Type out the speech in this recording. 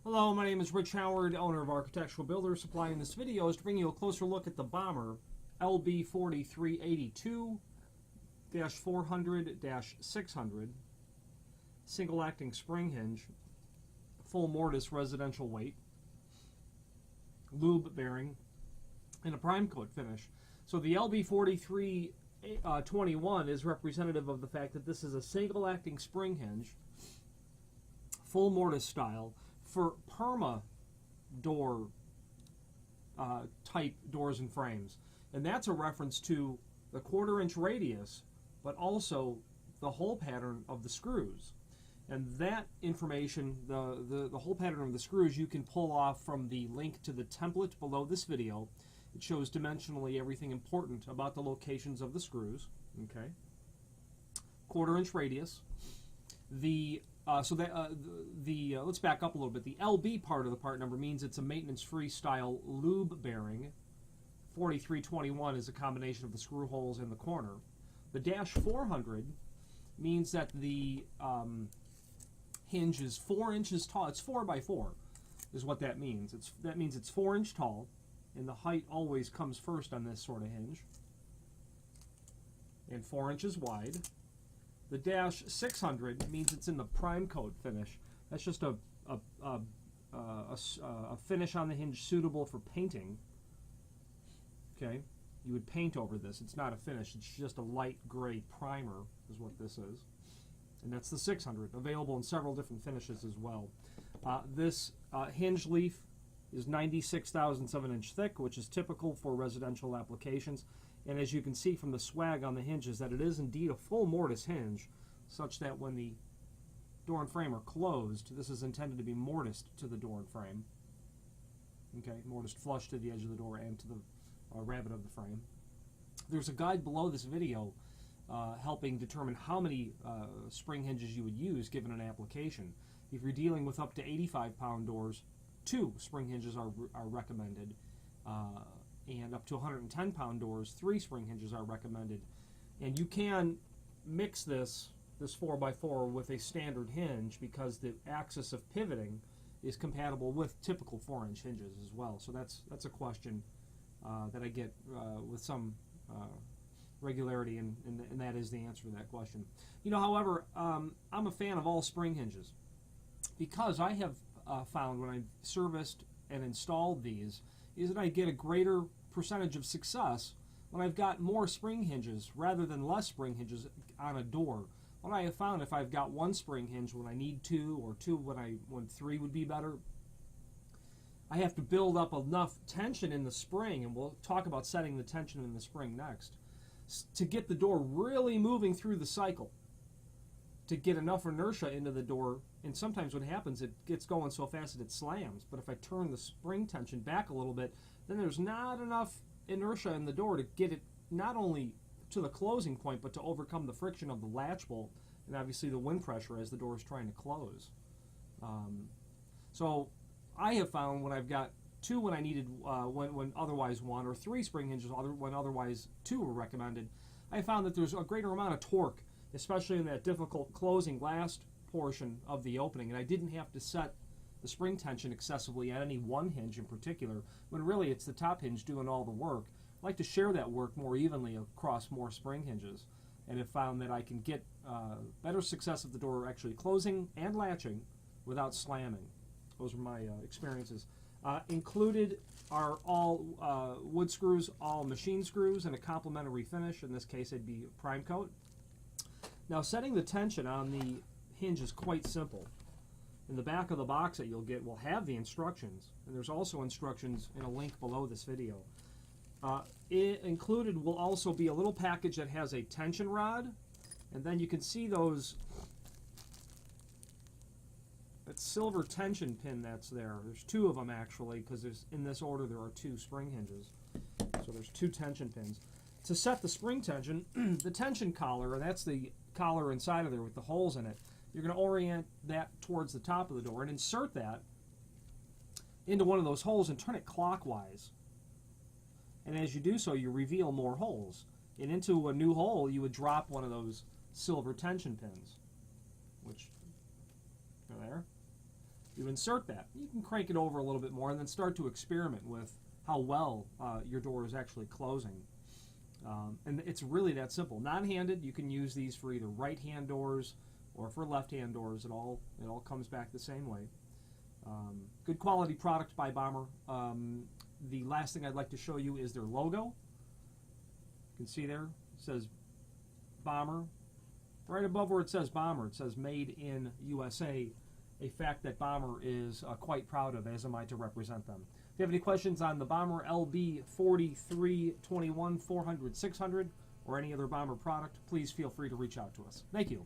Hello, my name is Rich Howard, owner of Architectural Builder Supply. In this video is to bring you a closer look at the Bommer LB4322-400-600 single acting spring hinge, full mortise residential weight, lube bearing, and a prime coat finish. So the LB4321 is representative of the fact that this is a single acting spring hinge, full mortise style, for perma door type doors and frames. And that's a reference to the 1/4 inch radius, but also the hole pattern of the screws. And that information, the hole pattern of the screws, you can pull off from the link to the template below this video. It shows dimensionally everything important about the locations of the screws. Okay, 1/4 inch radius. Let's back up a little bit. The LB part of the part number means it's a maintenance-free style lube bearing. 4321 is a combination of the screw holes in the corner. The -400 means that the hinge is 4 inches tall. It's 4 by 4 is what that means. That means it's 4 inch tall, and the height always comes first on this sort of hinge, and 4 inches wide. The -600 means it's in the prime coat finish. That's just a finish on the hinge suitable for painting. Okay, you would paint over this. It's not a finish. It's just a light gray primer is what this is. And that's the 600, available in several different finishes as well. This hinge leaf is 96 thousandths of an inch thick, which is typical for residential applications. And as you can see from the swag on the hinges, that it is indeed a full mortise hinge, such that when the door and frame are closed, this is intended to be mortised to the door and frame. Okay, mortised flush to the edge of the door and to the rabbet of the frame. There's a guide below this video helping determine how many spring hinges you would use given an application. If you're dealing with up to 85-pound doors, 2 spring hinges are recommended. And up to 110-pound doors, 3 spring hinges are recommended. And you can mix this 4x4 with a standard hinge because the axis of pivoting is compatible with typical 4-inch hinges as well. So that's a question that I get with some regularity, and that is the answer to that question. However, I'm a fan of all spring hinges because I have found when I've serviced and installed these is that I get a greater percentage of success when I've got more spring hinges rather than less spring hinges on a door. What I have found, if I've got 1 spring hinge when I need 2, or 2 when 3 would be better, I have to build up enough tension in the spring, and we'll talk about setting the tension in the spring next, to get the door really moving through the cycle, to get enough inertia into the door. And sometimes what happens, it gets going so fast that it slams. But if I turn the spring tension back a little bit, then there's not enough inertia in the door to get it not only to the closing point, but to overcome the friction of the latch bolt and obviously the wind pressure as the door is trying to close. So I have found when I've got 2 when I needed when otherwise 1, or 3 spring hinges when otherwise 2 were recommended, I found that there's a greater amount of torque, especially in that difficult closing last portion of the opening, and I didn't have to set the spring tension excessively at any one hinge in particular, when really it's the top hinge doing all the work. I like to share that work more evenly across more spring hinges, and have found that I can get better success of the door actually closing and latching without slamming. Those are my experiences. Included are all wood screws, all machine screws, and a complementary finish. In this case, it'd be prime coat. Now, setting the tension on the hinge is quite simple. In the back of the box that you'll get will have the instructions, and there's also instructions in a link below this video. Included will also be a little package that has a tension rod, and then you can see that silver tension pin that's there. There's 2 of them actually, because in this order there are 2 spring hinges. So there's 2 tension pins. To set the spring tension, the tension collar, and that's the collar inside of there with the holes in it, you're going to orient that towards the top of the door and insert that into one of those holes and turn it clockwise. And as you do so, you reveal more holes. And into a new hole, you would drop one of those silver tension pins, which are there. You insert that. You can crank it over a little bit more and then start to experiment with how well your door is actually closing. And it's really that simple. Non-handed, you can use these for either right-hand doors or for left-hand doors. It all comes back the same way. Good quality product by Bommer. The last thing I'd like to show you is their logo. You can see there, it says Bommer. Right above where it says Bommer, it says Made in USA, a fact that Bommer is quite proud of, as am I to represent them. If you have any questions on the Bommer LB4321-400-600 or any other Bommer product, please feel free to reach out to us. Thank you.